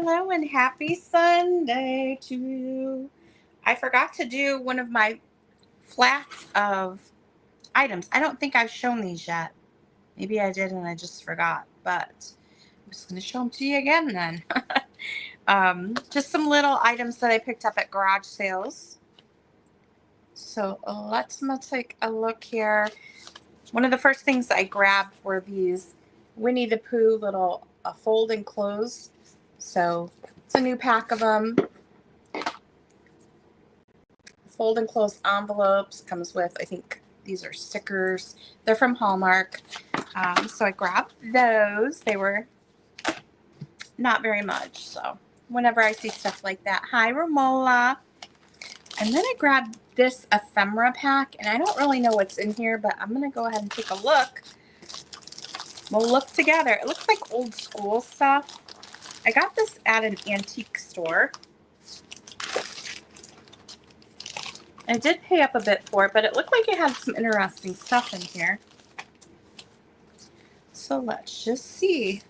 Hello and happy Sunday to you. I forgot to do one of my flats of items. I don't think I've shown these yet. Maybe I did and I just forgot, but I'm just going to show them to you again then. Just some little items that I picked up at garage sales. So let's take a look here. One of the first things I grabbed were these Winnie the Pooh little fold and close. So it's a new pack of them. Fold and close envelopes. Comes with, I think these are stickers. They're from Hallmark. So I grabbed those. They were not very much. So whenever I see stuff like that. Hi, Romola. And then I grabbed this ephemera pack. And I don't really know what's in here, but I'm going to go ahead and take a look. We'll look together. It looks like old school stuff. I got this at an antique store. I did pay up a bit for it, but it looked like it had some interesting stuff in here. So let's just see.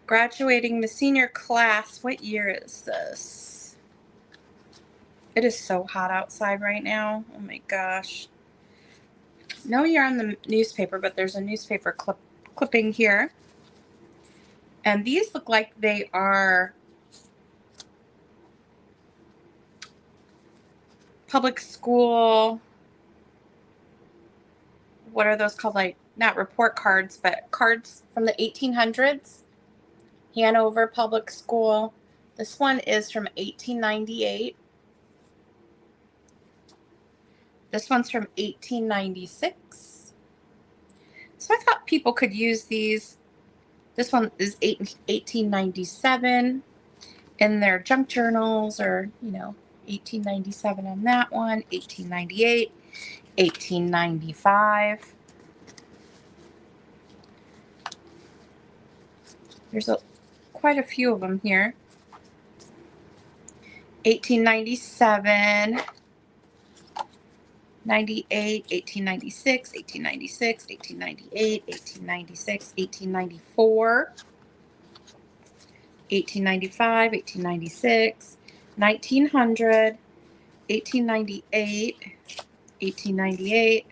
Graduating the senior class. What year is this? It is so hot outside right now. Oh my gosh. No year on the newspaper, but there's a newspaper clipping here. And these look like they are public school. What are those called? Like, not report cards, but cards from the 1800s. Hanover Public School. This one is from 1898. This one's from 1896. So I thought people could use these. This one is 1897 in their junk journals, or, 1897 on that one, 1898, 1895. There's quite a few of them here. 1897, 98, 1896, 1896, 1898, 1896, 1894, 1895, 1896, 1900, 1898, 1898,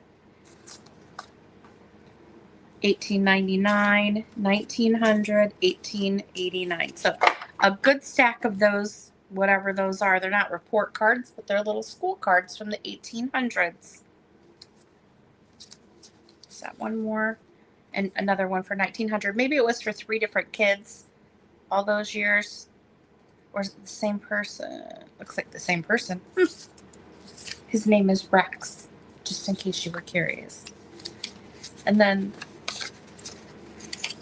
1899, 1900, 1889. So a good stack of those, whatever those are. They're not report cards, but they're little school cards from the 1800s. Is that one more? And another one for 1900. Maybe it was for 3 different kids all those years. Or is it the same person? Looks like the same person. His name is Rex, just in case you were curious. And then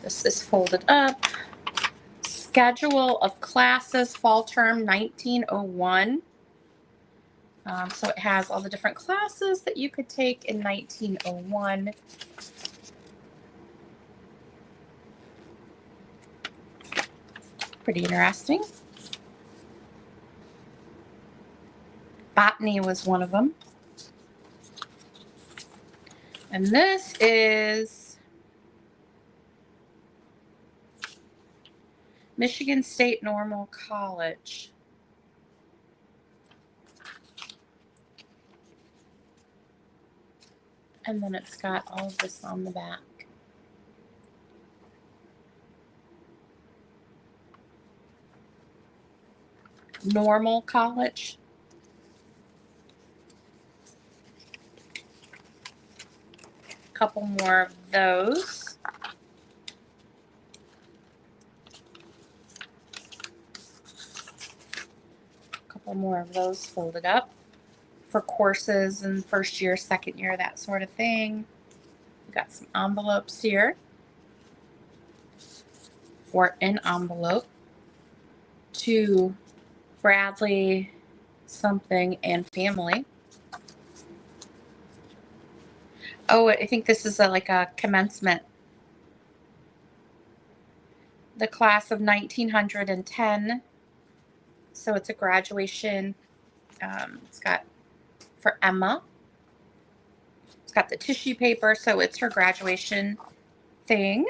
this is folded up. Schedule of classes, fall term 1901. So it has all the different classes that you could take in 1901. Pretty interesting. Botany was one of them. And this is Michigan State Normal College. And then it's got all of this on the back. Normal College. A couple more of those. Couple more of those folded up for courses in first year, second year, that sort of thing. We've got some envelopes here for an envelope to Bradley something and family. Oh, I think this is like a commencement. The class of 1910. So it's a graduation. It's got for Emma. It's got the tissue paper, so it's her graduation thing.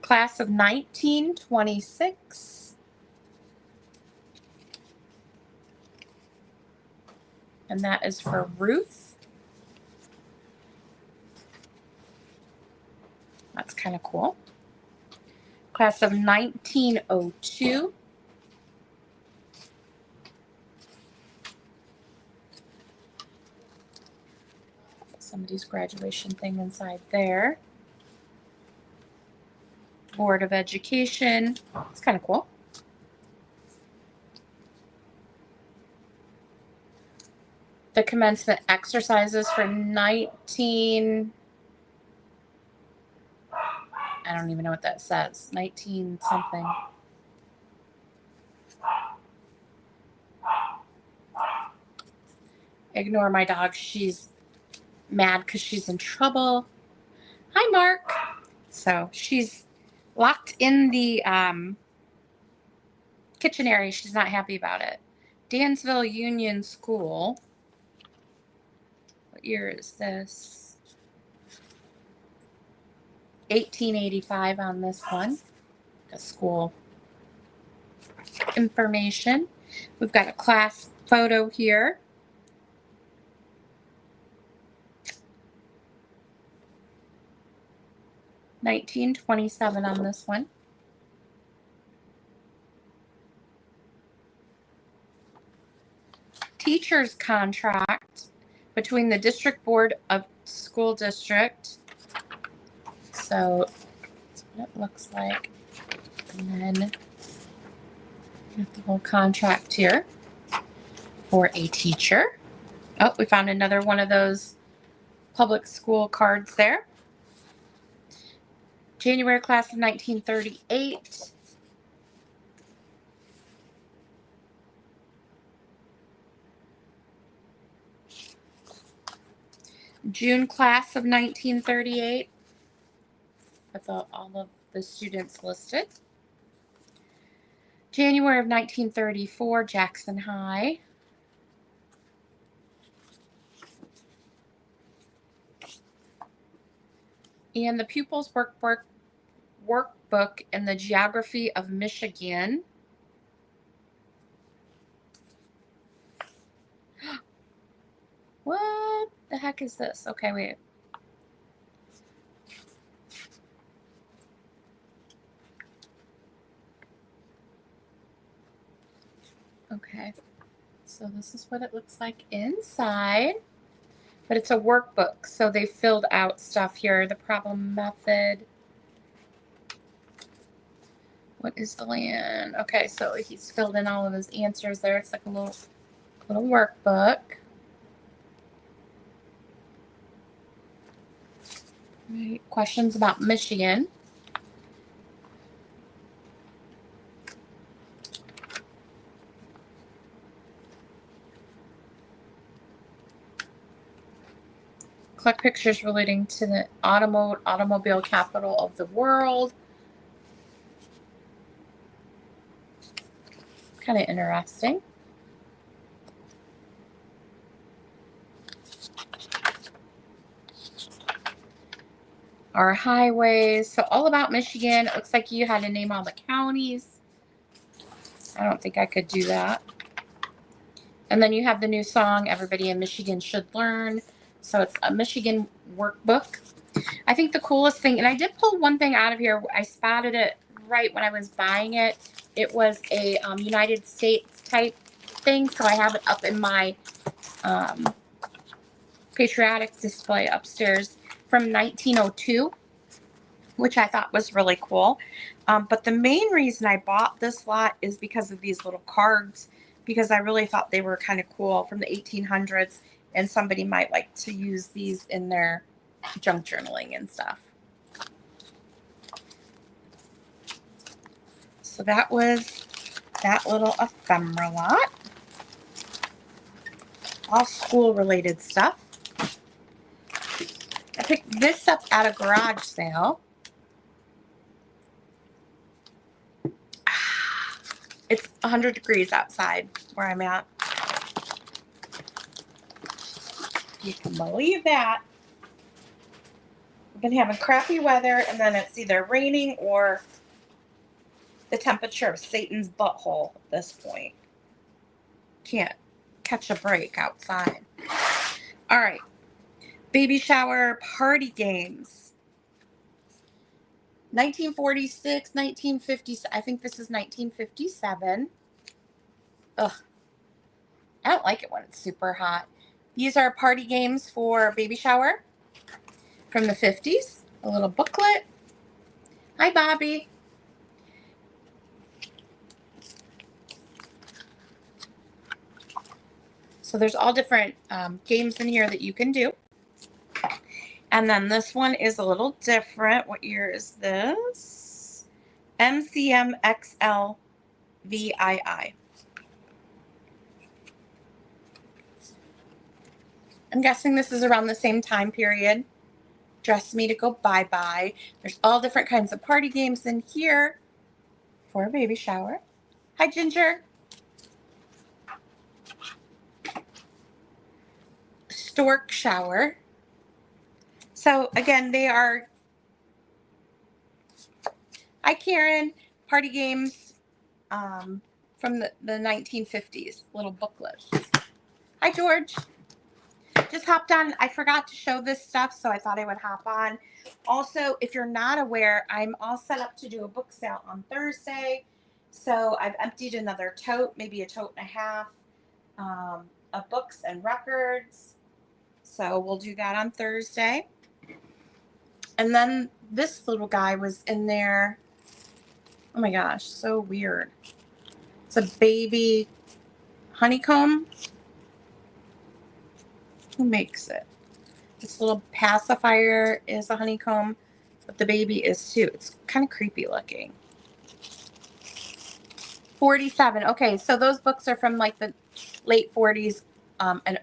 Class of 1926. And that is for Ruth. That's kind of cool. Class of 1902. Somebody's graduation thing inside there. Board of Education. It's kind of cool. The commencement exercises for 19... I don't even know what that says. 19 something. Ignore my dog. She's mad because she's in trouble. Hi, Mark. So she's locked in the kitchen area. She's not happy about it. Dansville Union School. What year is this? 1885 on this one. The school information. We've got a class photo here. $19.27 on this one. Teacher's contract between the District Board of School District. So that's what it looks like. And then you have the whole contract here for a teacher. Oh, we found another one of those public school cards there. January class of 1938. June class of 1938. With all of the students listed. January of 1934, Jackson High. And the pupils' workbook in the geography of Michigan. What the heck is this? Okay, wait. Okay, so this is what it looks like inside. But it's a workbook, so they filled out stuff here. The problem method. What is the land? Okay, so he's filled in all of his answers there. It's like a little workbook. Right. Questions about Michigan. Collect pictures relating to the automobile capital of the world. Kind of interesting. Our highways. So all about Michigan. It looks like you had to name all the counties. I don't think I could do that. And then you have the new song, Everybody in Michigan Should Learn. So it's a Michigan workbook. I think the coolest thing, and I did pull one thing out of here. I spotted it right when I was buying it. It was a United States type thing. So I have it up in my patriotic display upstairs from 1902, which I thought was really cool. But the main reason I bought this lot is because of these little cards, because I really thought they were kind of cool from the 1800s, and somebody might like to use these in their junk journaling and stuff. So that was that little ephemera lot. All school related stuff. I picked this up at a garage sale. It's 100 degrees outside where I'm at. You can believe that. been having crappy weather, and then it's either raining or the temperature of Satan's butthole at this point. Can't catch a break outside. All right. Baby shower party games. 1946, 1950. I think this is 1957. Ugh. I don't like it when it's super hot. These are party games for baby shower from the 50s. A little booklet. Hi, Bobby. So there's all different games in here that you can do. And then this one is a little different. What year is this? MCM XL VII. I'm guessing this is around the same time period. Dress Me to Go Bye-Bye. There's all different kinds of party games in here for a baby shower. Hi, Ginger. Stork shower. So again, they are, hi Karen, party games from the 1950s, little booklets. Hi, George. Just hopped on. I forgot to show this stuff, so I thought I would hop on. Also, if you're not aware, I'm all set up to do a book sale on Thursday. So I've emptied another tote, maybe a tote and a half, of books and records. So we'll do that on Thursday. And then this little guy was in there. Oh my gosh, so weird. It's a baby honeycomb. Who makes it? This little pacifier is a honeycomb, but the baby is too. It's kind of creepy looking. 47. Okay, so those books are from like the late 40s and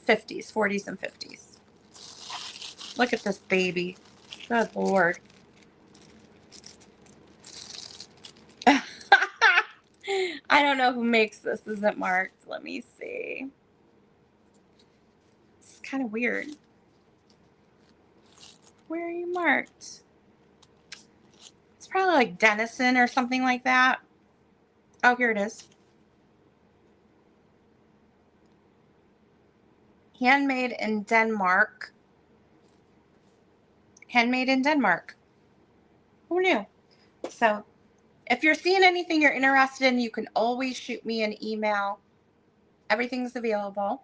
50s, 40s and 50s. Look at this baby. Good Lord. I don't know who makes this. Is it marked? Let me see. It's kind of weird. Where are you marked? It's probably like Denison or something like that. Oh, here it is. Handmade in Denmark. Handmade in Denmark. Who knew? So if you're seeing anything you're interested in, you can always shoot me an email. Everything's available.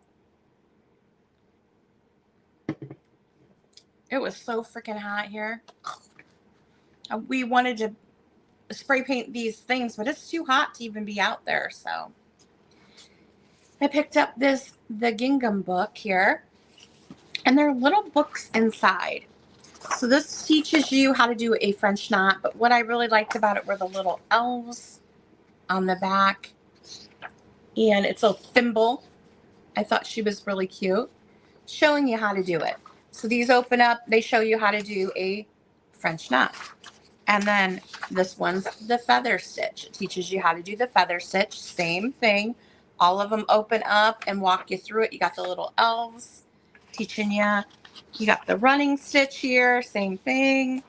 It was so freaking hot here. We wanted to spray paint these things, but it's too hot to even be out there. So I picked up the Gingham book here, and there are little books inside. So this teaches you how to do a French knot, but what I really liked about it were the little elves on the back, and it's a thimble. I thought she was really cute, showing you how to do it. So these open up, they show you how to do a French knot. And then this one's the feather stitch. It teaches you how to do the feather stitch. Same thing. All of them open up and walk you through it. You got the little elves teaching you. You got the running stitch here. Same thing.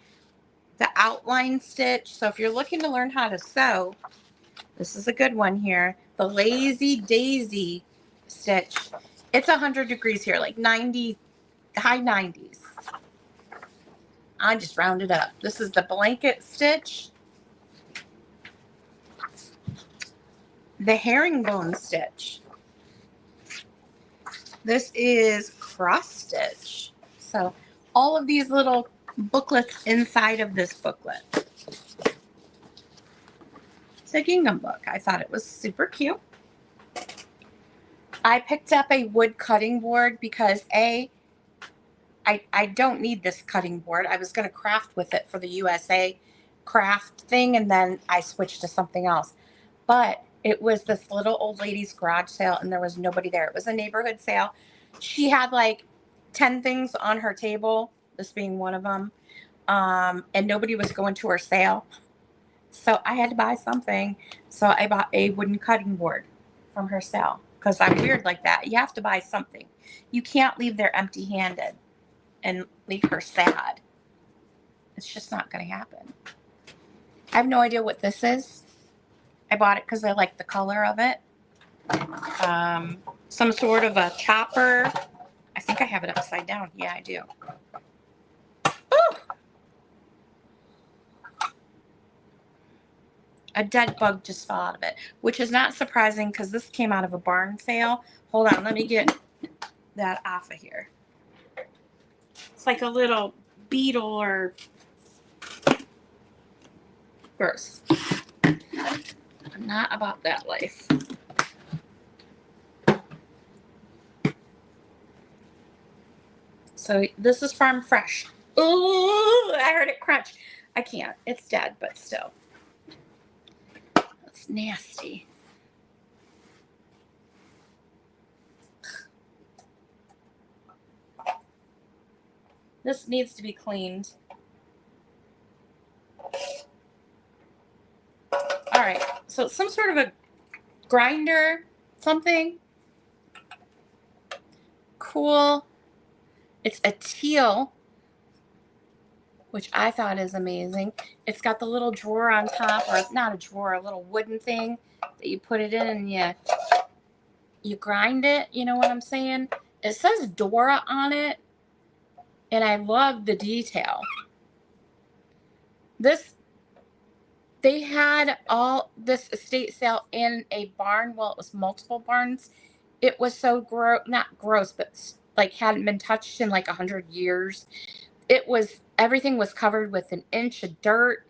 The outline stitch. So if you're looking to learn how to sew, this is a good one here. The Lazy Daisy stitch. It's 100 degrees here, like 90, high 90s. I just rounded up. This is the blanket stitch. The herringbone stitch. This is cross stitch. So all of these little booklets inside of this booklet. It's a gingham book. I thought it was super cute. I picked up a wood cutting board because I don't need this cutting board. I was going to craft with it for the USA craft thing, and then I switched to something else. But it was this little old lady's garage sale, and there was nobody there. It was a neighborhood sale. She had like 10 things on her table, this being one of them, and nobody was going to her sale. So I had to buy something. So I bought a wooden cutting board from her sale because I'm weird like that. You have to buy something. You can't leave there empty-handed and leave her sad. It's just not going to happen. I have no idea what this is. I bought it because I like the color of it. Some sort of a chopper. I think I have it upside down. Yeah, I do. Ooh! A dead bug just fell out of it, which is not surprising because this came out of a barn sale. Hold on, let me get that off of here. It's like a little beetle or gross. I'm not about that life. So this is farm fresh. Ooh, I heard it crunch. I can't. It's dead, but still. That's nasty. This needs to be cleaned. All right, so it's some sort of a grinder, something. Cool. It's a teal, which I thought is amazing. It's got the little drawer on top, or not a drawer, a little wooden thing that you put it in and you grind it. You know what I'm saying? It says Dora on it, and I love the detail. They had all this estate sale in a barn. Well, it was multiple barns. It was so not gross, but like hadn't been touched in like 100 years. Everything was covered with an inch of dirt.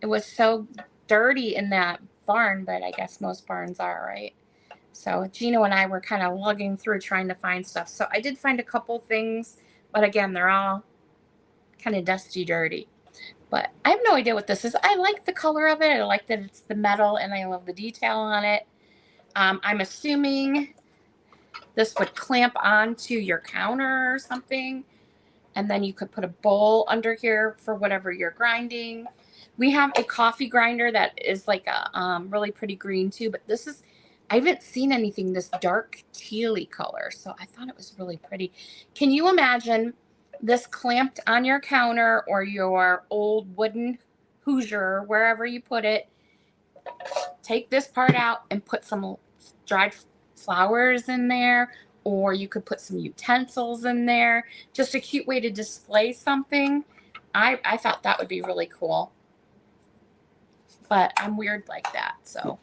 It was so dirty in that barn, but I guess most barns are, right? So Gino and I were kind of lugging through trying to find stuff. So I did find a couple things, but again, they're all kind of dusty, dirty. But I have no idea what this is. I like the color of it. I like that it's the metal, and I love the detail on it. I'm assuming this would clamp onto your counter or something, and then you could put a bowl under here for whatever you're grinding. We have a coffee grinder that is like a really pretty green too, but this is, I haven't seen anything this dark tealy color, so I thought it was really pretty. Can you imagine this clamped on your counter or your old wooden Hoosier, wherever you put it? Take this part out and put some dried flowers in there, or you could put some utensils in there. Just a cute way to display something. I thought that would be really cool. But I'm weird like that, so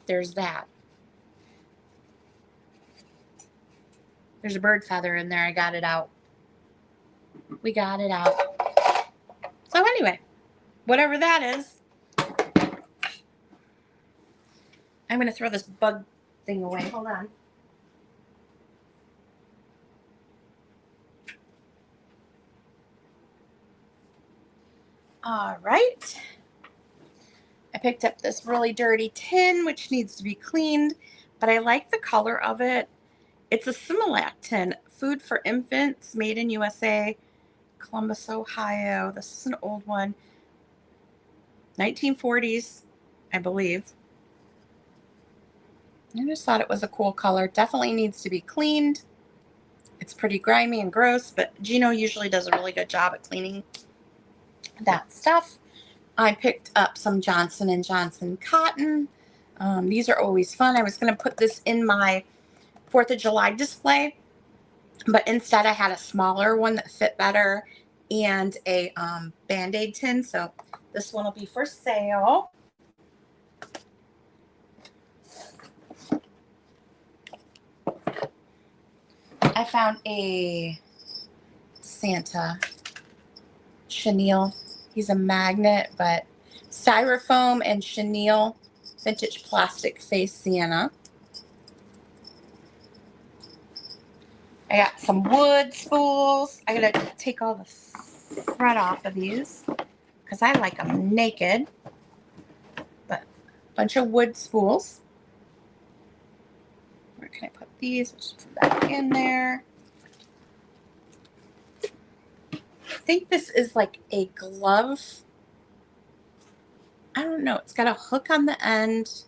there's that. There's a bird feather in there. I got it out. We got it out. So anyway, whatever that is, I'm going to throw this bug thing away. Hold on. All right. I picked up this really dirty tin, which needs to be cleaned, but I like the color of it. It's a Similac tin, food for infants, made in USA, Columbus, Ohio. This is an old one, 1940s, I believe. I just thought it was a cool color. Definitely needs to be cleaned. It's pretty grimy and gross, but Gino usually does a really good job at cleaning that stuff. I picked up some Johnson & Johnson cotton. These are always fun. I was going to put this in my 4th of July display, but instead I had a smaller one that fit better and a Band-Aid tin. So this one will be for sale. I found a Santa chenille. He's a magnet, but styrofoam and chenille vintage plastic face Santa. I got some wood spools. I gotta take all the thread off of these because I like them naked. But a bunch of wood spools. Where can I put these? Just put that in there. I think this is like a glove. I don't know. It's got a hook on the end,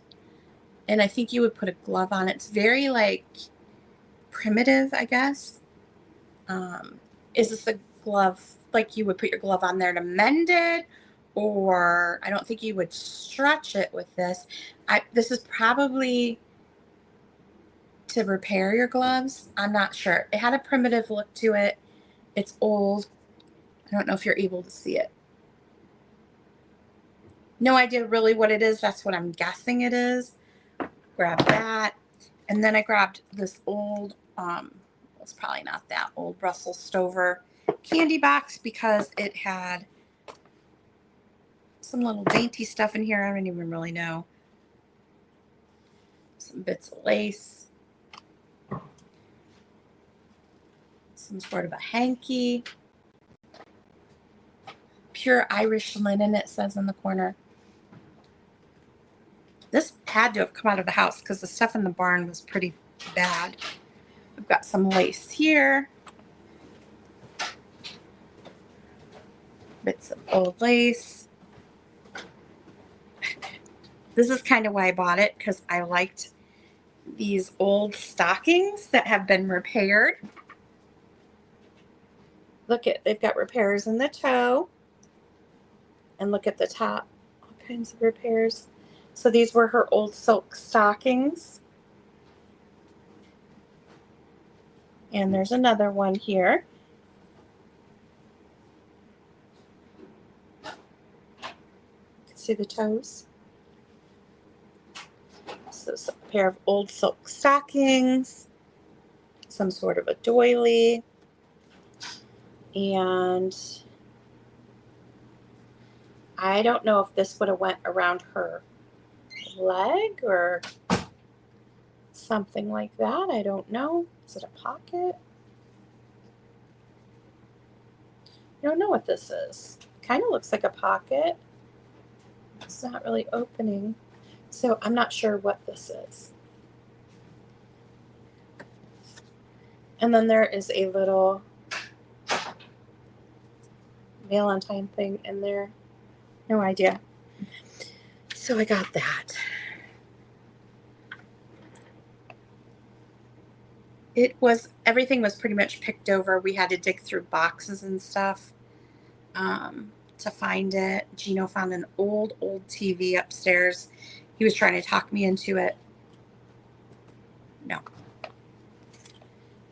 and I think you would put a glove on it. It's very like primitive, I guess. Is this a glove? like you would put your glove on there to mend it, or I don't think you would stretch it with this. This is probably to repair your gloves. I'm not sure. It had a primitive look to it. It's old. I don't know if you're able to see it. No idea really what it is. That's what I'm guessing it is. Grab that. And then I grabbed this old, it's probably not that old, Russell Stover candy box because it had some little dainty stuff in here. I don't even really know. Some bits of lace. Some sort of a hanky. Pure Irish linen, it says in the corner. This had to have come out of the house because the stuff in the barn was pretty bad. We've got some lace here. Bits of old lace. This is kind of why I bought it, because I liked these old stockings that have been repaired. Look at, they've got repairs in the toe. And look at the top. All kinds of repairs. So these were her old silk stockings. And there's another one here. You can see the toes. So a pair of old silk stockings. Some sort of a doily. And I don't know if this would have went around her leg or something like that. I don't know. Is it a pocket? I don't know what this is. Kind of looks like a pocket. It's not really opening. So I'm not sure what this is. And then there is a little Valentine thing in there. No idea. So I got that. Everything was pretty much picked over. We had to dig through boxes and stuff to find it. Gino found an old TV upstairs. He was trying to talk me into it. No.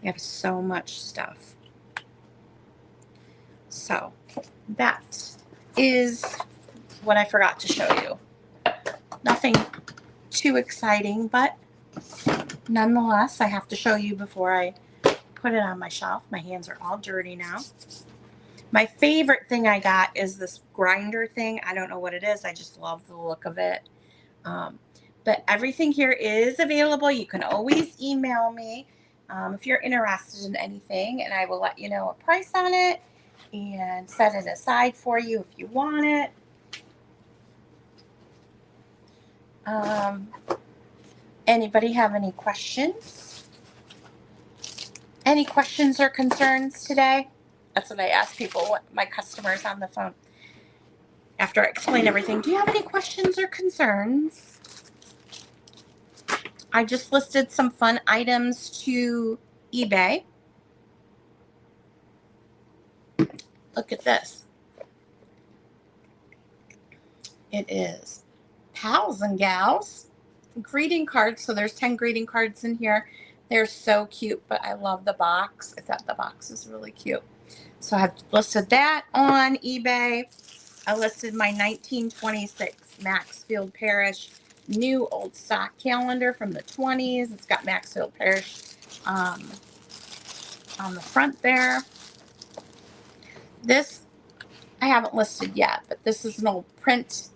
We have so much stuff. So that is what I forgot to show you. Nothing too exciting, but nonetheless, I have to show you before I put it on my shelf. My hands are all dirty now. My favorite thing I got is this grinder thing. I don't know what it is. I just love the look of it. But everything here is available. You can always email me if you're interested in anything, and I will let you know a price on it and set it aside for you if you want it. Anybody have any questions? Any questions or concerns today? That's what I ask people, my customers on the phone. After I explain everything, do you have any questions or concerns? I just listed some fun items to eBay. Look at this. It is Pals and Gals greeting cards. So there's 10 greeting cards in here. They're so cute, but I love the box. I thought the box is really cute. So I've listed that on eBay. I listed my 1926 Maxfield Parrish new old stock calendar from the 20s. It's got Maxfield Parrish on the front there. This I haven't listed yet, but this is an old print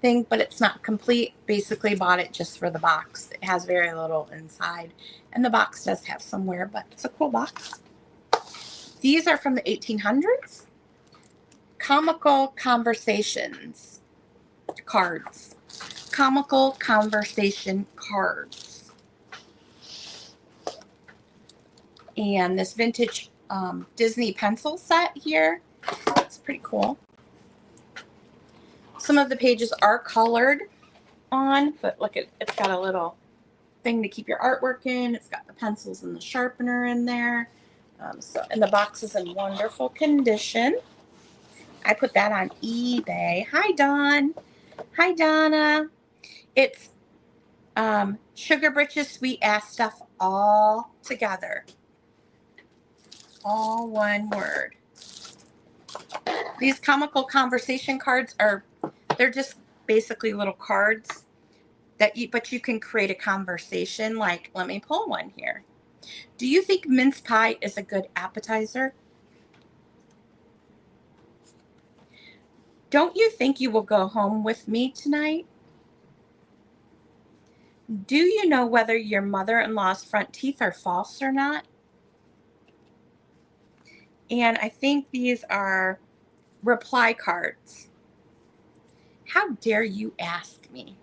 thing, but it's not complete. Basically bought it just for the box. It has very little inside, and the box does have some wear, but it's a cool box. These are from the 1800s. Comical Conversations cards. Comical Conversation cards. And this vintage Disney pencil set here. It's pretty cool. Some of the pages are colored on, but look at it's got a little thing to keep your artwork in. It's got the pencils and the sharpener in there. And the box is in wonderful condition. I put that on eBay. Hi, Dawn. Hi, Donna. It's Sugar Britches Sweet Ass Stuff all together. All one word. These comical conversation cards they're just basically little cards but you can create a conversation. Like, let me pull one here. Do you think mince pie is a good appetizer? Don't you think you will go home with me tonight? Do you know whether your mother-in-law's front teeth are false or not? And I think these are reply cards. How dare you ask me?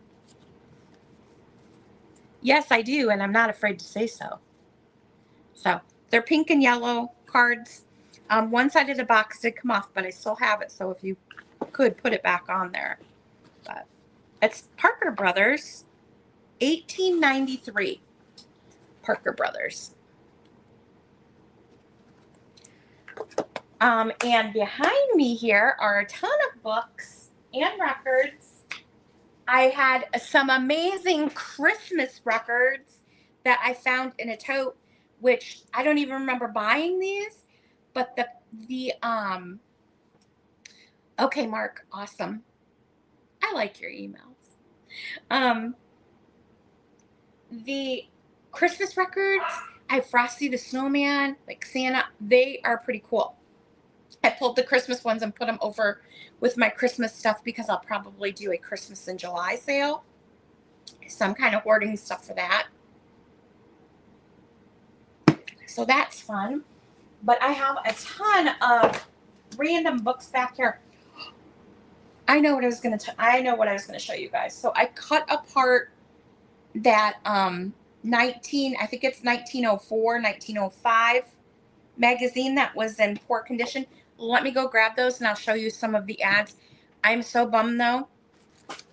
Yes, I do, and I'm not afraid to say so. So they're pink and yellow cards. One side of the box did come off, but I still have it, so if you could put it back on there. But it's Parker Brothers, 1893. Parker Brothers. And behind me here are a ton of books and records. I had some amazing Christmas records that I found in a tote, which I don't even remember buying these, but okay, Mark, awesome. I like your emails. The Christmas records, I have Frosty the Snowman, like Santa, they are pretty cool. I pulled the Christmas ones and put them over with my Christmas stuff because I'll probably do a Christmas in July sale. So I'm kind of hoarding stuff for that. So that's fun. But I have a ton of random books back here. I know what I was going to show you guys. So I cut apart that I think it's 1904, 1905 magazine that was in poor condition. Let me go grab those and I'll show you some of the ads. I'm so bummed though.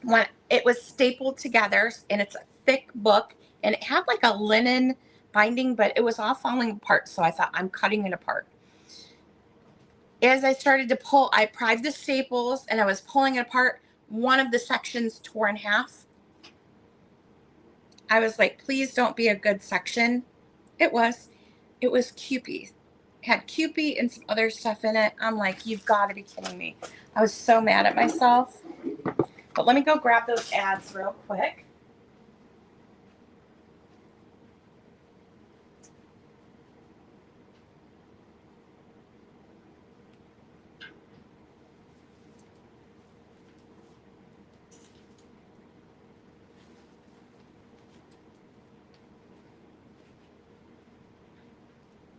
When it was stapled together, and it's a thick book, and it had like a linen binding, but it was all falling apart, so I thought, I'm cutting it apart. As I started to pull, I pried the staples and I was pulling it apart. One of the sections tore in half. I was like, please don't be a good section. It was Kewpie. It had Kewpie and some other stuff in it. I'm like, you've got to be kidding me. I was so mad at myself. But let me go grab those ads real quick.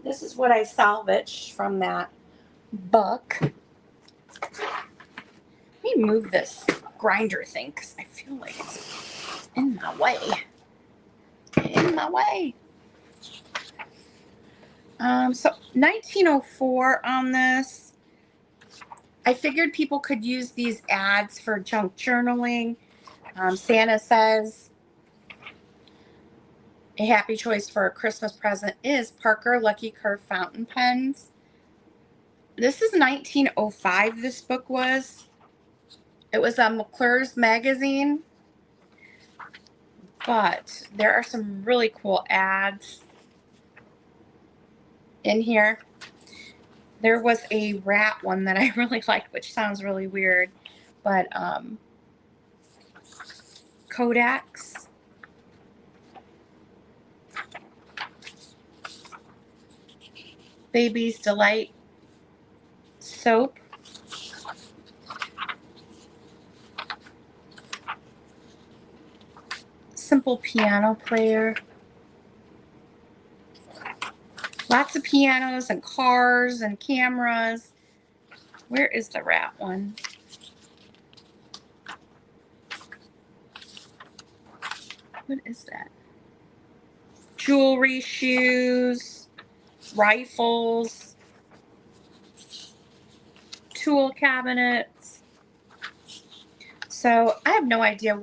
This is what I salvaged from that book. Let me move this grinder thing because I feel like it's in my way. So 1904 on this. I figured people could use these ads for junk journaling. Santa says a happy choice for a Christmas present is Parker Lucky Curve fountain pens. This is 1905, this book was. It was a McClure's magazine. But there are some really cool ads in here. There was a rat one that I really liked, which sounds really weird. But Kodak's. Baby's Delight soap. Simple piano player. Lots of pianos and cars and cameras. Where is the rat one? What is that? Jewelry, shoes, rifles, tool cabinets. So I have no idea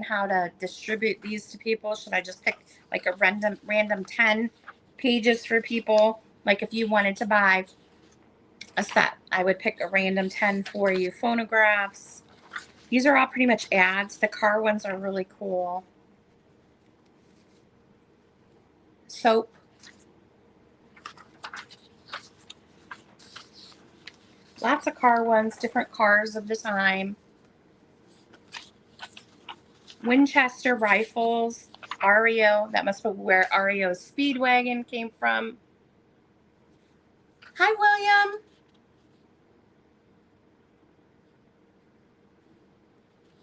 how to distribute these to people. Should I just pick like a random 10 pages for people? Like if you wanted to buy a set. I would pick a random 10 for you phonographs. These are all pretty much ads. The car ones are really cool. Soap. Lots of car ones, different cars of the time. Winchester rifles. REO. That must be where REO's Speedwagon came from. Hi, William.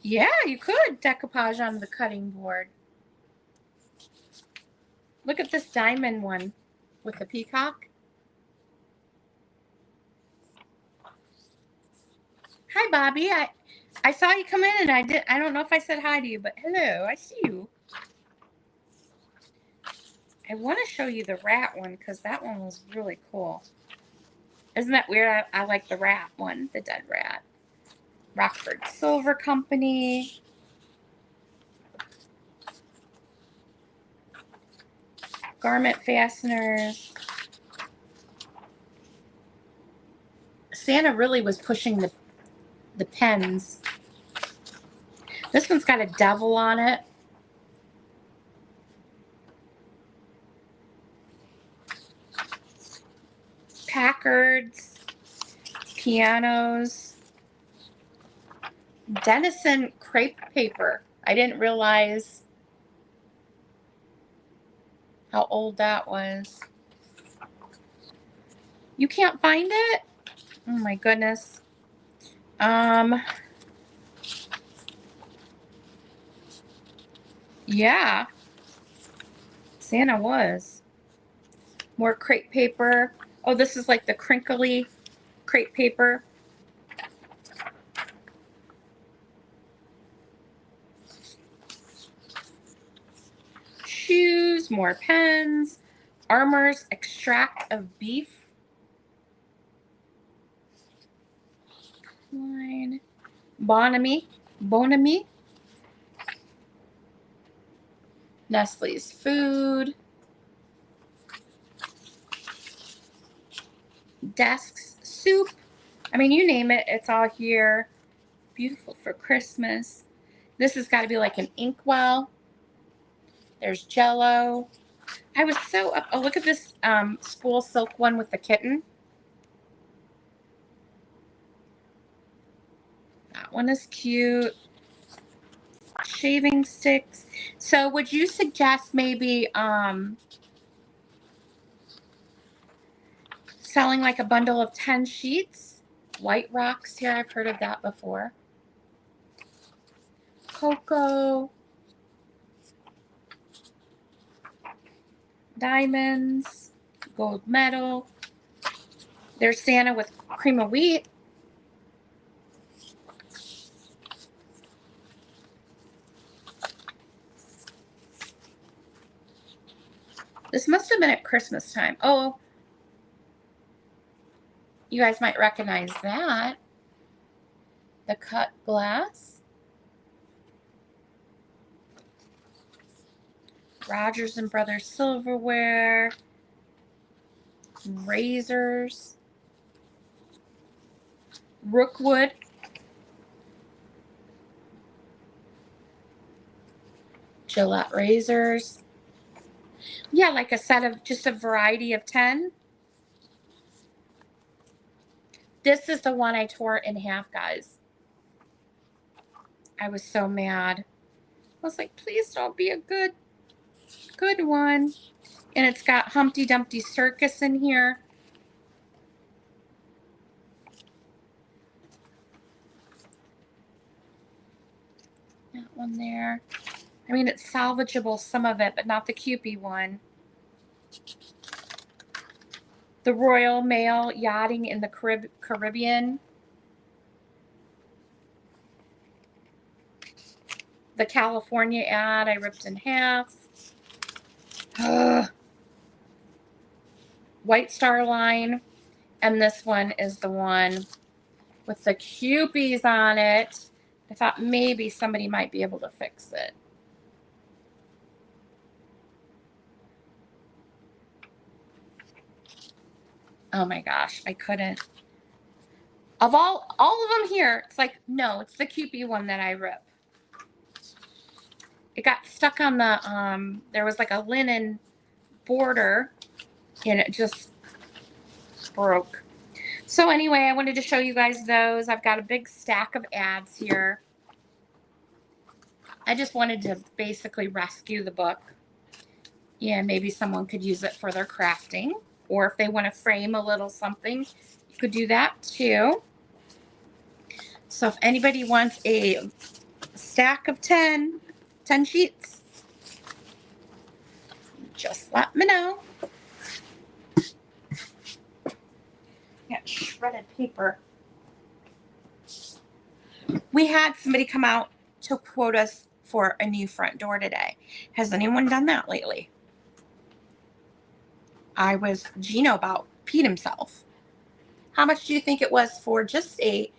Yeah, you could decoupage on the cutting board. Look at this diamond one with the peacock. Hi, Bobby. I saw you come in and I don't know if I said hi to you, but hello, I see you. I want to show you the rat one because that one was really cool. Isn't that weird? I like the rat one, the dead rat. Rockford Silver Company. Garment fasteners. Santa really was pushing the pens. This one's got a devil on it. Packards. Pianos. Dennison crepe paper. I didn't realize how old that was. You can't find it? Oh my goodness. Yeah. Santa was. More crepe paper. Oh, this is like the crinkly crepe paper. Shoes, more pens. Armour's extract of beef. Line. Bonami. Nestle's food. Desks soup. I mean, you name it, it's all here. Beautiful for Christmas. This has got to be like an inkwell. There's Jello. I was so up. Oh, look at this spool silk one with the kitten. That one is cute. Shaving sticks. So would you suggest maybe selling like a bundle of 10 sheets? White rocks here. I've heard of that before. Cocoa. Diamonds. Gold medal. There's Santa with cream of wheat. This must have been at Christmas time. Oh, you guys might recognize that. The cut glass. Rogers and Brothers silverware. Razors. Rookwood. Gillette razors. Yeah, like a set of just a variety of 10. This is the one I tore in half, guys. I was so mad. I was like, please don't be a good one. And it's got Humpty Dumpty Circus in here. That one there. I mean, it's salvageable, some of it, but not the Kewpie one. The Royal Mail Yachting in the Caribbean. The California ad I ripped in half. Ugh. White Star Line. And this one is the one with the Kewpies on it. I thought maybe somebody might be able to fix it. Oh my gosh, I couldn't. Of all of them here, it's like, no, it's the Kewpie one that I rip. It got stuck on the, there was like a linen border and it just broke. So anyway, I wanted to show you guys those. I've got a big stack of ads here. I just wanted to basically rescue the book. Yeah, maybe someone could use it for their crafting. Or if they want to frame a little something, you could do that too. So if anybody wants a stack of 10 sheets, just let me know. Got shredded paper. We had somebody come out to quote us for a new front door today. Has anyone done that lately? I was Gino about Pete himself. How much do you think it was for just a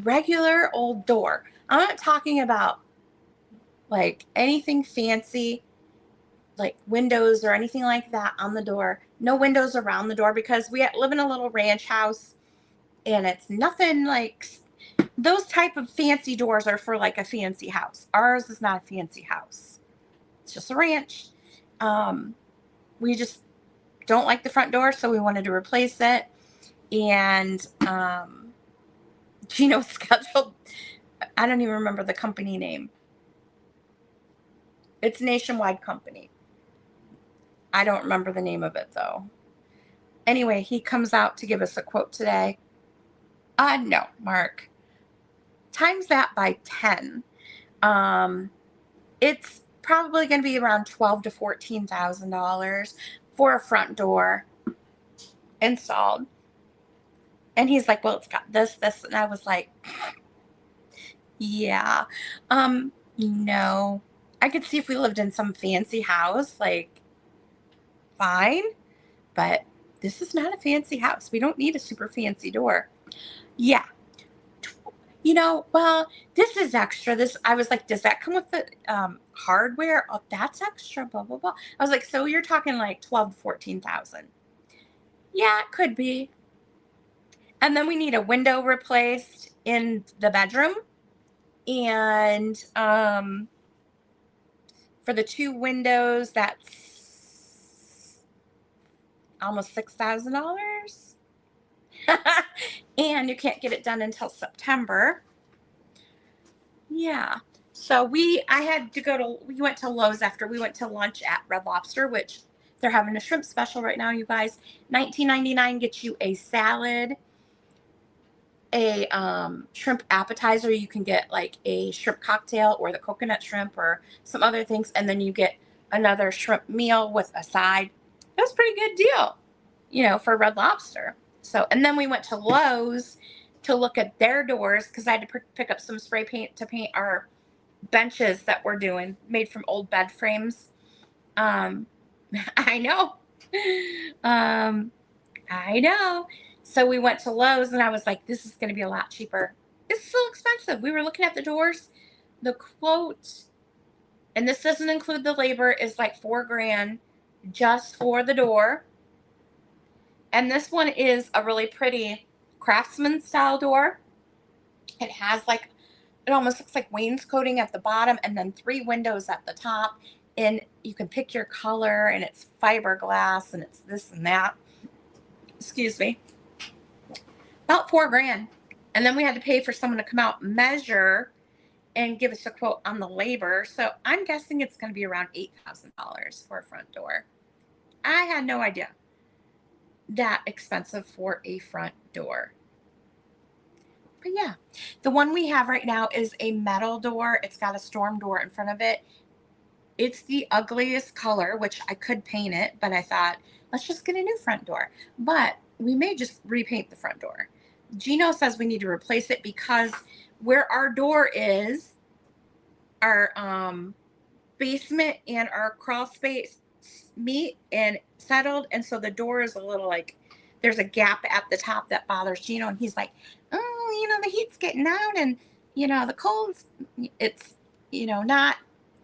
regular old door? I'm not talking about like anything fancy, like windows or anything like that on the door. No windows around the door because we live in a little ranch house and it's nothing like those type of fancy doors are for like a fancy house. Ours is not a fancy house. It's just a ranch. We just don't like the front door, so we wanted to replace it. And Gino scheduled, I don't even remember the company name. It's a nationwide company. I don't remember the name of it though. Anyway, he comes out to give us a quote today. No, Mark. Times that by 10. It's probably going to be around $12,000 to $14,000 for a front door installed. And he's like, well, it's got this. And I was like, yeah. No. I could see if we lived in some fancy house, like, fine. But this is not a fancy house. We don't need a super fancy door. Yeah. Well, this is extra. I was like, does that come with the hardware? Oh, that's extra, blah, blah, blah. I was like, so you're talking like 12 to 14,000. Yeah, it could be. And then we need a window replaced in the bedroom. And for the 2 windows, that's almost $6,000. And you can't get it done until September. Yeah. So we went to Lowe's after we went to lunch at Red Lobster, which they're having a shrimp special right now, you guys. $19.99 gets you a salad, a shrimp appetizer. You can get like a shrimp cocktail or the coconut shrimp or some other things, and then you get another shrimp meal with a side. That was a pretty good deal, for Red Lobster. So, and then we went to Lowe's to look at their doors because I had to pick up some spray paint to paint our benches that we're doing, made from old bed frames. I know. I know. So we went to Lowe's and I was like, this is going to be a lot cheaper. It's still expensive. We were looking at the doors. The quote, and this doesn't include the labor, is like $4,000 just for the door. And this one is a really pretty Craftsman style door. It has it almost looks like wainscoting at the bottom and then 3 windows at the top. And you can pick your color and it's fiberglass and it's this and that. Excuse me. About $4,000. And then we had to pay for someone to come out and measure and give us a quote on the labor. So I'm guessing it's going to be around $8,000 for a front door. I had no idea that expensive for a front door. But yeah, the one we have right now is a metal door. It's got a storm door in front of it. It's the ugliest color, which I could paint it, but I thought, let's just get a new front door. But we may just repaint the front door. Gino says we need to replace it because where our door is, our basement and our crawl space meet and settled, and so the door is a little there's a gap at the top that bothers Gino, and he's like, oh, the heat's getting out, and the cold's, it's not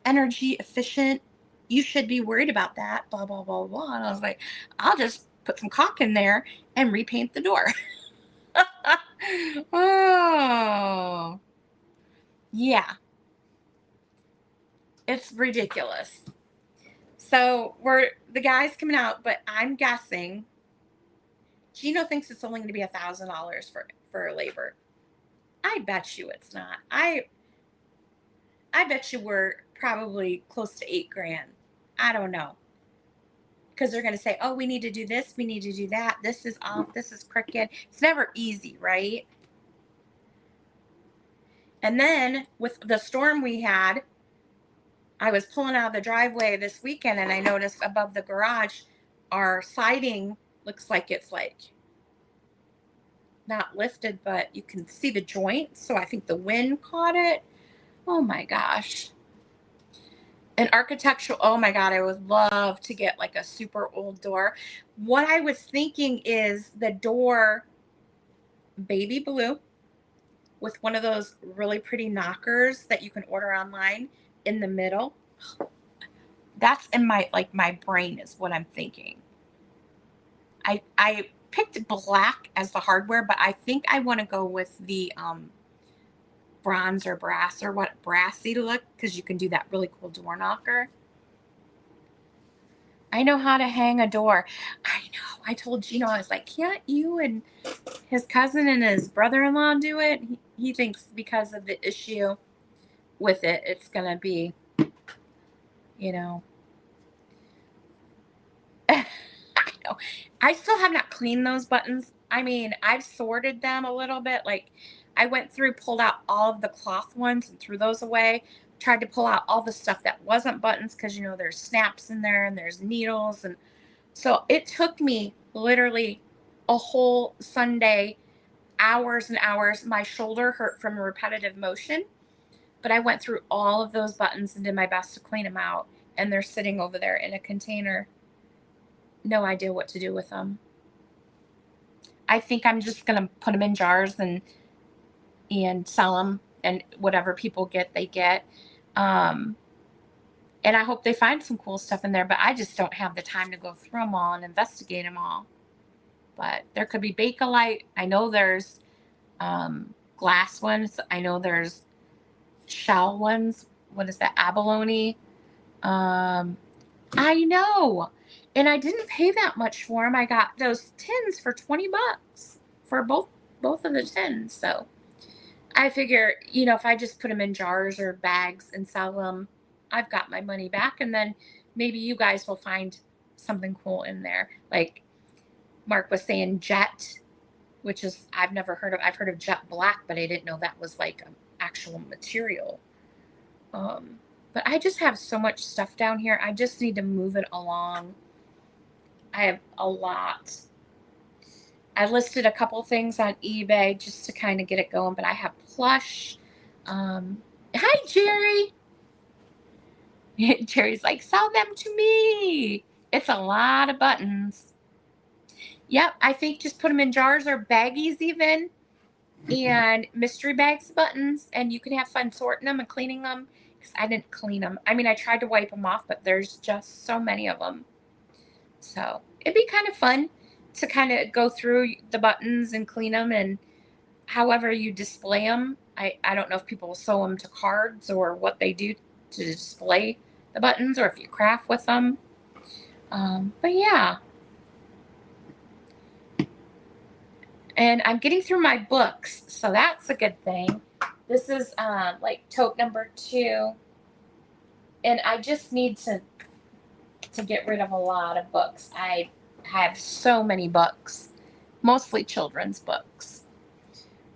energy efficient. You should be worried about that, blah blah blah blah. And I was like, I'll just put some caulk in there and repaint the door. Oh, yeah, it's ridiculous. So the guy's coming out, but I'm guessing Gino thinks it's only going to be $1,000 for labor. I bet you it's not. I bet you we're probably close to 8 grand. I don't know. Because they're going to say, oh, we need to do this, we need to do that. This is off, this is crooked. It's never easy, right? And then with the storm we had, I was pulling out of the driveway this weekend and I noticed above the garage, our siding looks like it's like not lifted, but you can see the joints. So I think the wind caught it. Oh my gosh. An architectural, oh my God, I would love to get like a super old door. What I was thinking is the door baby blue with one of those really pretty knockers that you can order online in the middle. That's in my brain is what I'm thinking. I picked black as the hardware, but I think I want to go with the bronze or brass or what brassy look because you can do that really cool door knocker. I know how to hang a door. I know. I told Gino, I was like, can't you and his cousin and his brother-in-law do it? He thinks because of the issue with it, it's going to be, you know. I know. I still have not cleaned those buttons. I mean, I've sorted them a little bit. Like, I went through, pulled out all of the cloth ones and threw those away. Tried to pull out all the stuff that wasn't buttons because, there's snaps in there and there's needles. And so it took me literally a whole Sunday, hours and hours. My shoulder hurt from repetitive motion, but I went through all of those buttons and did my best to clean them out. And they're sitting over there in a container. No idea what to do with them. I think I'm just gonna put them in jars and sell them, and whatever people get, they get. Um, and I hope they find some cool stuff in there. But I just don't have the time to go through them all and investigate them all. But there could be Bakelite. I know there's glass ones. I know there's shell ones. What is that? Abalone. Um, I know. And I didn't pay that much for them. I got those tins for $20 for both of the tins. So I figure, if I just put them in jars or bags and sell them, I've got my money back. And then maybe you guys will find something cool in there. Like Mark was saying, jet, which is I've never heard of. I've heard of jet black, but I didn't know that was like an actual material. But I just have so much stuff down here. I just need to move it along. I have a lot. I listed a couple things on eBay just to kind of get it going, but I have plush. Hi, Jerry. Jerry's like, sell them to me. It's a lot of buttons. Yep, I think just put them in jars or baggies even. And mystery bags of buttons. And you can have fun sorting them and cleaning them. Because I didn't clean them. I mean, I tried to wipe them off, but there's just so many of them. So it'd be kind of fun to kind of go through the buttons and clean them and however you display them. I don't know if people sew them to cards or what they do to display the buttons or if you craft with them. But yeah. And I'm getting through my books, so that's a good thing. This is like tote number 2. And I just need to get rid of a lot of books. I have so many books, mostly children's books.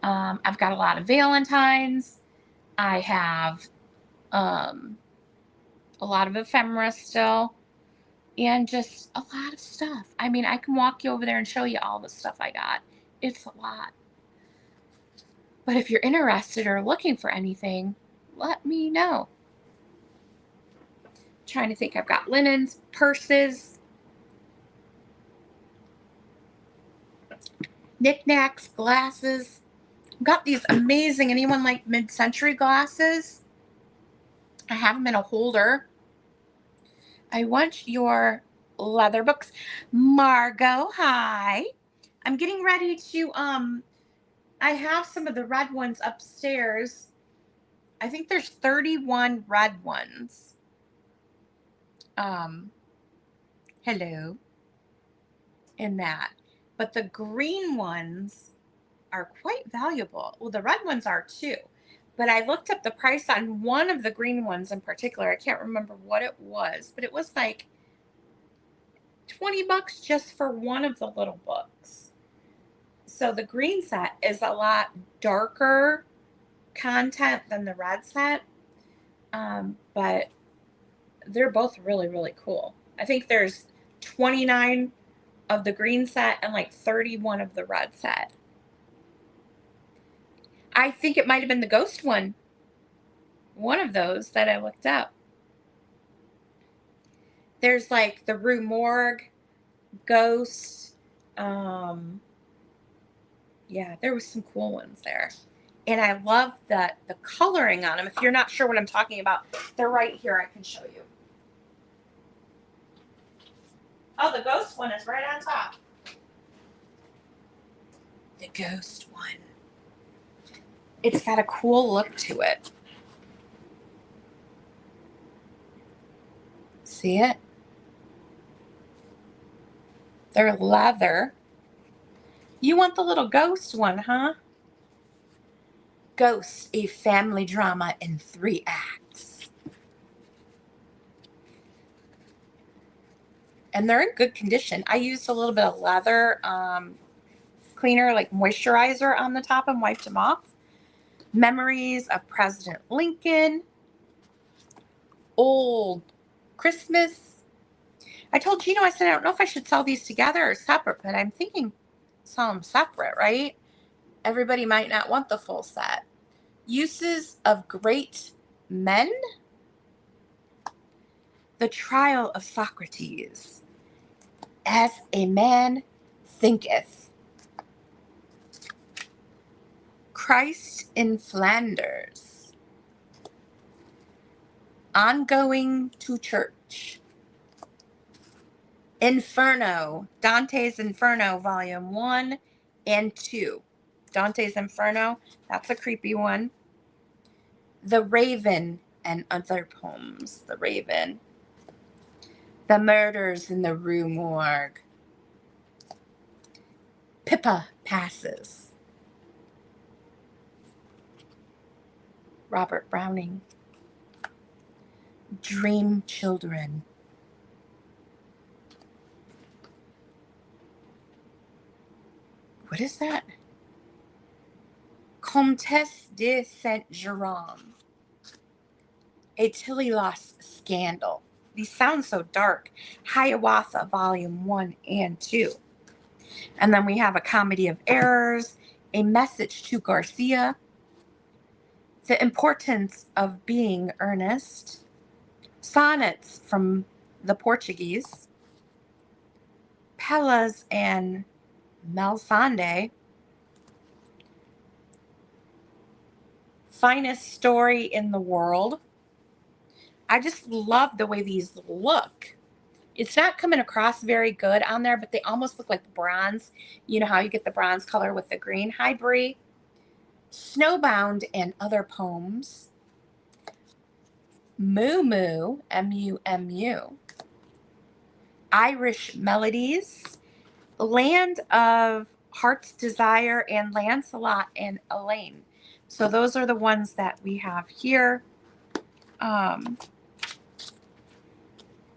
I've got a lot of Valentines. I have a lot of ephemera still, and just a lot of stuff. I mean, I can walk you over there and show you all the stuff I got. It's a lot. But if you're interested or looking for anything, let me know. Trying to think. I've got linens, purses, knickknacks, glasses. I've got these amazing, anyone like mid-century glasses? I have them in a holder. I want your leather books. Margot, hi. I'm getting ready to I have some of the red ones upstairs. I think there's 31 red ones. Um, hello, in that. But the green ones are quite valuable. Well, the red ones are too. But I looked up the price on one of the green ones in particular. I can't remember what it was, but it was like $20 just for one of the little books. So the green set is a lot darker content than the red set. But they're both really, really cool. I think there's 29 of the green set and like 31 of the red set. I think it might have been the ghost one of those that I looked up. There's like the Rue Morgue, Ghost. Yeah, there was some cool ones there. And I love the coloring on them. If you're not sure what I'm talking about, they're right here. I can show you. Oh, the ghost one is right on top. The ghost one. It's got a cool look to it. See it? They're leather. You want the little ghost one, huh? Ghost, a family drama in 3 acts. And they're in good condition. I used a little bit of leather cleaner, like moisturizer on the top, and wiped them off. Memories of President Lincoln. Old Christmas. I told Gino, I said, I don't know if I should sell these together or separate, but I'm thinking sell them separate, right? Everybody might not want the full set. Uses of Great Men. The Trial of Socrates. As a Man Thinketh. Christ in Flanders. On Going to Church. Inferno. Dante's Inferno, Volume 1 and 2. Dante's Inferno, that's a creepy one. The Raven and Other Poems. The Raven. The Murders in the Rue Morgue. Pippa Passes. Robert Browning. Dream Children. What is that? Comtesse de Saint-Jérôme. A Tilly-Loss Scandal. These sound so dark. Hiawatha, Volume 1 and 2. And then we have A Comedy of Errors, A Message to Garcia, The Importance of Being Earnest, Sonnets from the Portuguese, Pellas and Melisande, Finest Story in the World. I just love the way these look. It's not coming across very good on there, but they almost look like bronze. You know how you get the bronze color with the green. Hi, Brie. Snowbound and Other Poems. Moo Moo, M-U-M-U. Irish Melodies. Land of Heart's Desire and Lancelot and Elaine. So those are the ones that we have here. And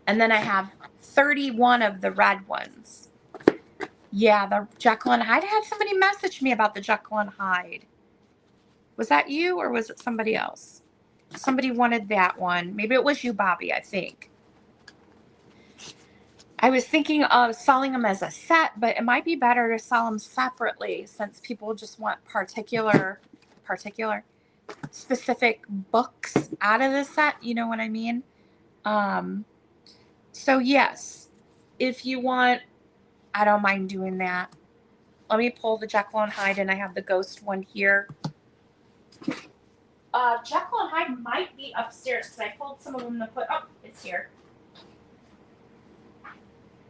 then I have 31 of the red ones. Yeah, the Jekyll and Hyde. I had somebody message me about the Jekyll and Hyde. Was that you or was it somebody else? Somebody wanted that one. Maybe it was you, Bobby, I think. I was thinking of selling them as a set, but it might be better to sell them separately since people just want particular specific books out of the set. You know what I mean? So yes, if you want, I don't mind doing that. Let me pull the Jekyll and Hyde, and I have the ghost one here. Jekyll and Hyde might be upstairs because I pulled some of them to put. Oh, it's here.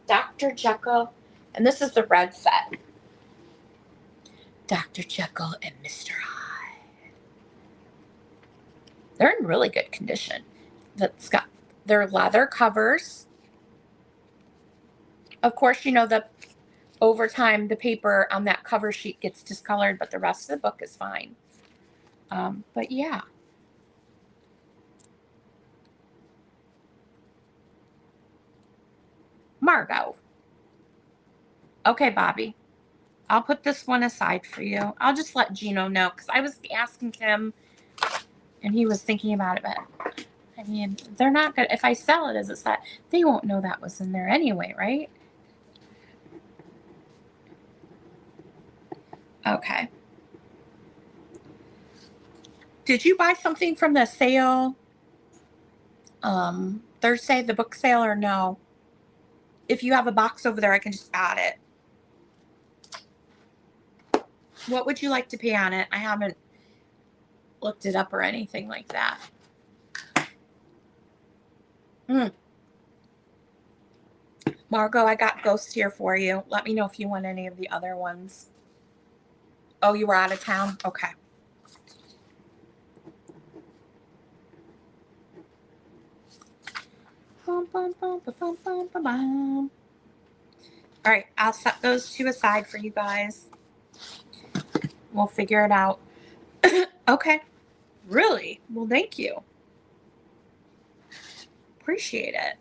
Dr. Jekyll, and this is the red set. Dr. Jekyll and Mr. Hyde. They're in really good condition. That's got their leather covers. Of course, you know, over time the paper on that cover sheet gets discolored, but the rest of the book is fine. But yeah. Margot. Okay, Bobby. I'll put this one aside for you. I'll just let Gino know because I was asking him and he was thinking about it, but I mean, they're not good. If I sell it as a set, they won't know that was in there anyway, right? Okay. Did you buy something from the sale Thursday, the book sale, or no? If you have a box over there, I can just add it. What would you like to pay on it? I haven't looked it up or anything like that. Margot, I got Ghost here for you. Let me know if you want any of the other ones. Oh, you were out of town? Okay. Bum, bum, bum, bum, bum, bum, bum. All right, I'll set those two aside for you guys. We'll figure it out. Okay. Really? Well, thank you. Appreciate it.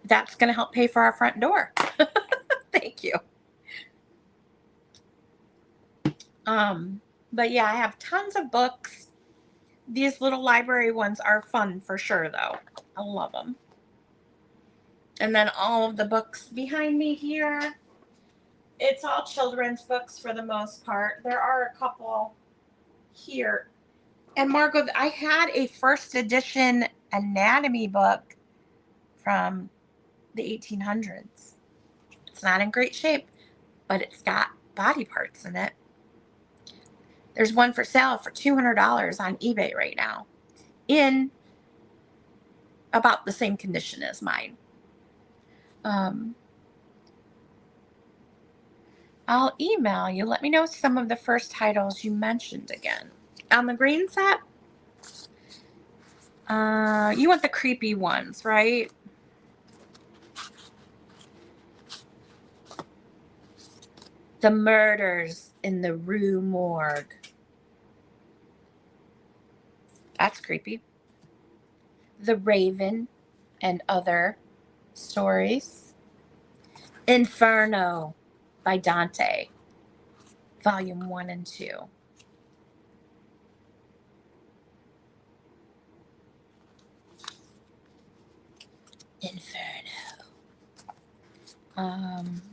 That's going to help pay for our front door. Thank you. But yeah, I have tons of books. These little library ones are fun for sure, though. I love them. And then all of the books behind me here, it's all children's books for the most part. There are a couple here. And Margot, I had a first edition anatomy book from the 1800s. It's not in great shape, but it's got body parts in it. There's one for sale for $200 on eBay right now in about the same condition as mine. I'll email you. Let me know some of the first titles you mentioned again. On the green set, you want the creepy ones, right? The Murders in the Rue Morgue. That's creepy. The Raven and Other Stories. Inferno by Dante, Volume 1 and 2. Inferno.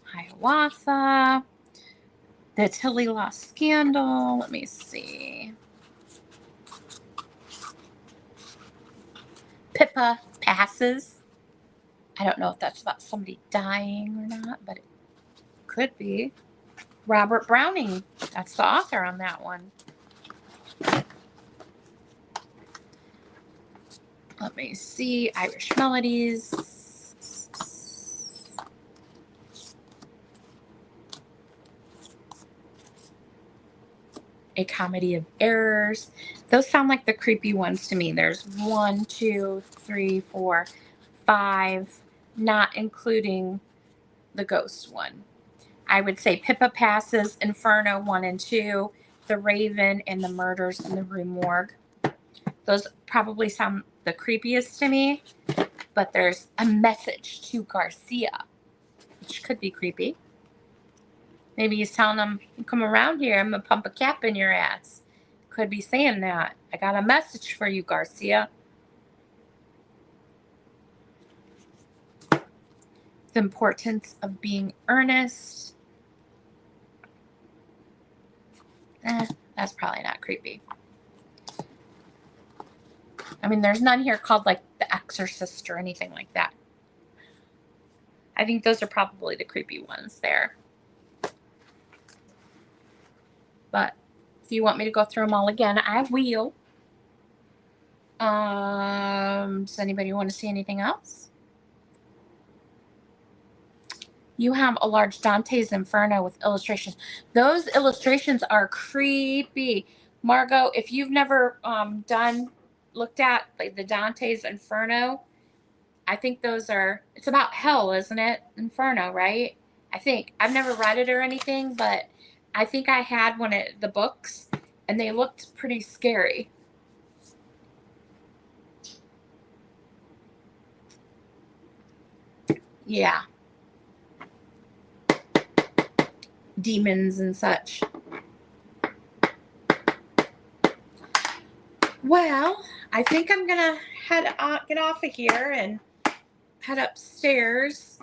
Hiawatha. The Tilly Lost Scandal. Let me see. Pippa Passes. I don't know if that's about somebody dying or not, but it could be. Robert Browning. That's the author on that one. Let me see. Irish Melodies. A Comedy of Errors. Those sound like the creepy ones to me. There's 1, 2, 3, 4, 5, not including the ghost one. I would say Pippa Passes, Inferno 1 and 2, The Raven, and The Murders in the Rue Morgue. Those probably sound the creepiest to me, but there's A Message to Garcia, which could be creepy. Maybe he's telling them, come around here, I'm going to pump a cap in your ass. Could be saying that. I got a message for you, Garcia. The Importance of Being Earnest. That's probably not creepy. I mean, there's none here called like The Exorcist or anything like that. I think those are probably the creepy ones there. But if you want me to go through them all again, I will. Does anybody want to see anything else? You have a large Dante's Inferno with illustrations. Those illustrations are creepy. Margot, if you've never looked at like the Dante's Inferno, I think those are, it's about hell, isn't it? Inferno, right? I think. I've never read it or anything, but I think I had one of the books and they looked pretty scary. Yeah. Demons and such. Well, I think I'm going to get off of here and head upstairs,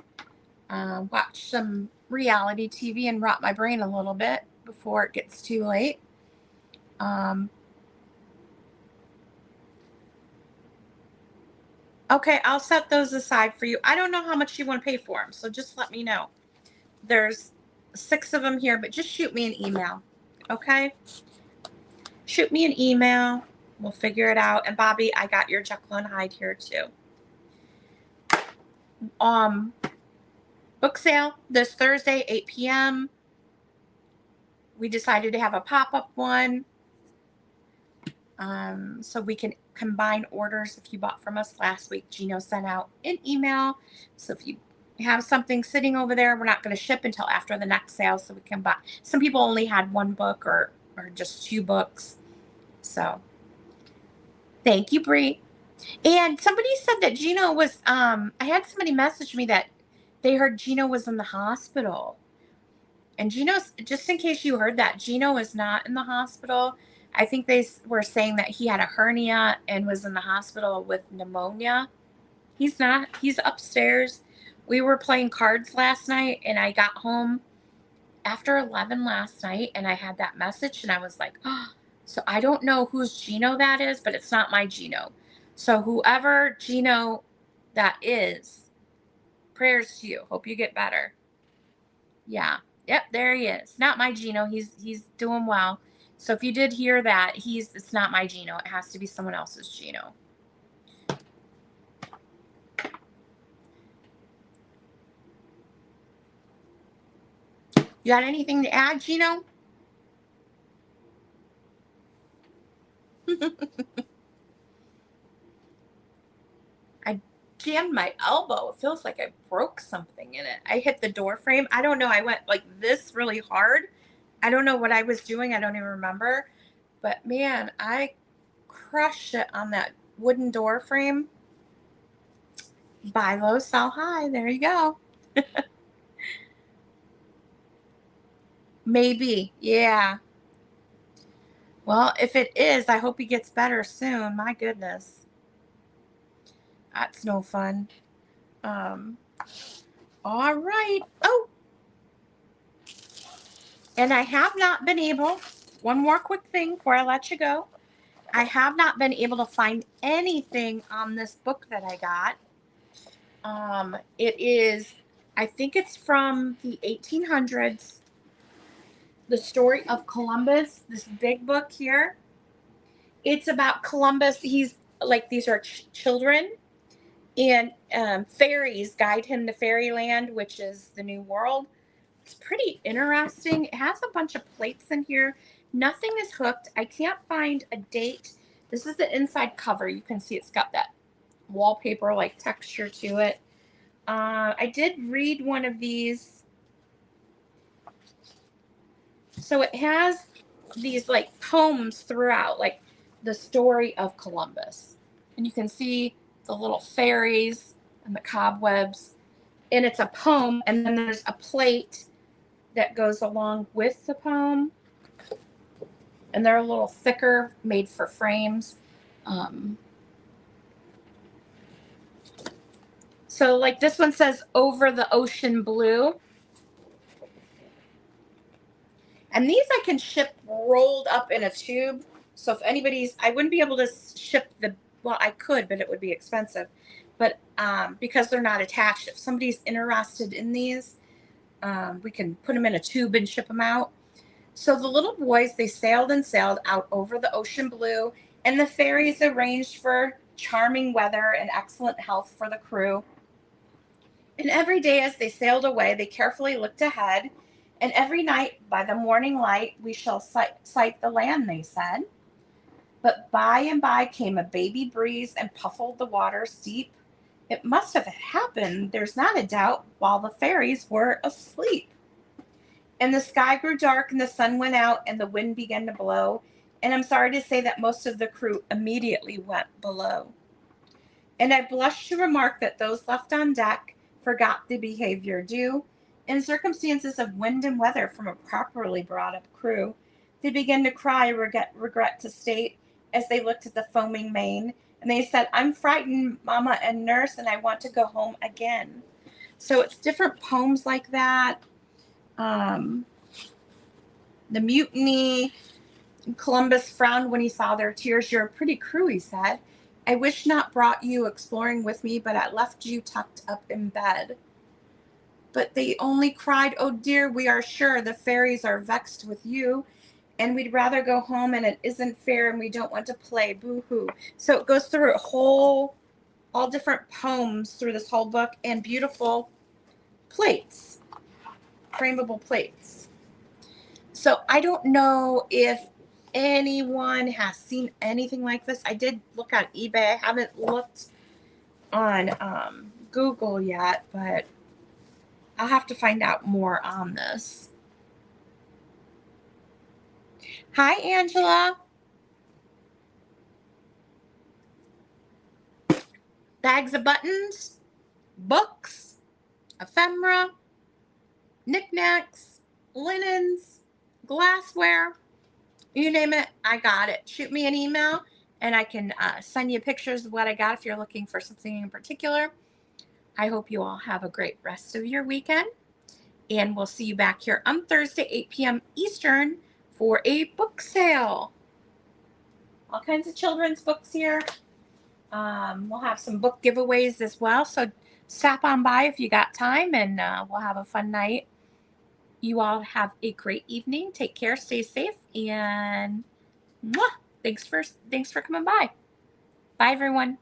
watch some reality TV and rot my brain a little bit before it gets too late. Okay, I'll set those aside for you. I don't know how much you want to pay for them, so just let me know. There's 6 of them here, but just shoot me an email, okay? Shoot me an email. We'll figure it out. And Bobby, I got your Jekyll and Hyde here too. Book sale this Thursday, 8 p.m. We decided to have a pop-up one. So we can combine orders. If you bought from us last week, Gino sent out an email. So if you have something sitting over there, we're not going to ship until after the next sale, so we can buy. Some people only had 1 book or just 2 books. So thank you, Bree. And somebody said that Gino was, I had somebody message me that they heard Gino was in the hospital. And Gino's, just in case you heard that, Gino is not in the hospital. I think they were saying that he had a hernia and was in the hospital with pneumonia. He's not. He's upstairs. We were playing cards last night, and I got home after 11 last night, and I had that message, and I was like, oh. So I don't know whose Gino that is, but it's not my Gino. So whoever Gino that is, prayers to you. Hope you get better. Yeah. Yep, there he is. Not my Gino. He's doing well. So if you did hear that, it's not my Gino. It has to be someone else's Gino. You got anything to add, Gino? I jammed my elbow. It feels like I broke something in it. I hit the door frame. I don't know. I went like this really hard. I don't know what I was doing. I don't even remember. But man, I crushed it on that wooden door frame. Buy low, sell high. There you go. Maybe. Yeah. Well, if it is, I hope he gets better soon. My goodness. That's no fun. All right. Oh. And I have not been able, one more quick thing before I let you go. I have not been able to find anything on this book that I got. It is, I think it's from the 1800s. The story of Columbus, this big book here. It's about Columbus. He's like, these are children, and fairies guide him to fairyland, which is the new world. It's pretty interesting. It has a bunch of plates in here. Nothing is hooked. I can't find a date. This is the inside cover. You can see it's got that wallpaper like texture to it. I did read one of these. So it has these like poems throughout, like the story of Columbus. And you can see the little fairies and the cobwebs. And it's a poem, and then there's a plate that goes along with the poem. And they're a little thicker, made for frames. So like this one says, "Over the Ocean Blue." And these I can ship rolled up in a tube. So if anybody's, I wouldn't be able to ship well, I could, but it would be expensive. But because they're not attached, if somebody's interested in these, we can put them in a tube and ship them out. So the little boys, they sailed and sailed out over the ocean blue, and the fairies arranged for charming weather and excellent health for the crew. And every day as they sailed away, they carefully looked ahead. And every night by the morning light, we shall sight the land, they said. But by and by came a baby breeze and puffled the water steep. It must have happened, there's not a doubt, while the fairies were asleep. And the sky grew dark, and the sun went out, and the wind began to blow. And I'm sorry to say that most of the crew immediately went below. And I blush to remark that those left on deck forgot the behavior due in circumstances of wind and weather from a properly brought up crew. They began to cry, regret to state, as they looked at the foaming main. And they said, I'm frightened, Mama and Nurse, and I want to go home again. So it's different poems like that. The mutiny. Columbus frowned when he saw their tears. You're a pretty crew, he said. I wish not brought you exploring with me, but I left you tucked up in bed. But they only cried, oh dear, we are sure the fairies are vexed with you, and we'd rather go home, and it isn't fair, and we don't want to play, boo-hoo. So it goes through all different poems through this whole book, and beautiful plates, frameable plates. So I don't know if anyone has seen anything like this. I did look on eBay. I haven't looked on Google yet, but I'll have to find out more on this. Hi, Angela. Bags of buttons, books, ephemera, knickknacks, linens, glassware, you name it, I got it. Shoot me an email and I can send you pictures of what I got if you're looking for something in particular. I hope you all have a great rest of your weekend, and we'll see you back here on Thursday, 8 p.m. Eastern for a book sale. All kinds of children's books here. We'll have some book giveaways as well, so stop on by if you got time, and we'll have a fun night. You all have a great evening. Take care, stay safe, and thanks for coming by. Bye, everyone.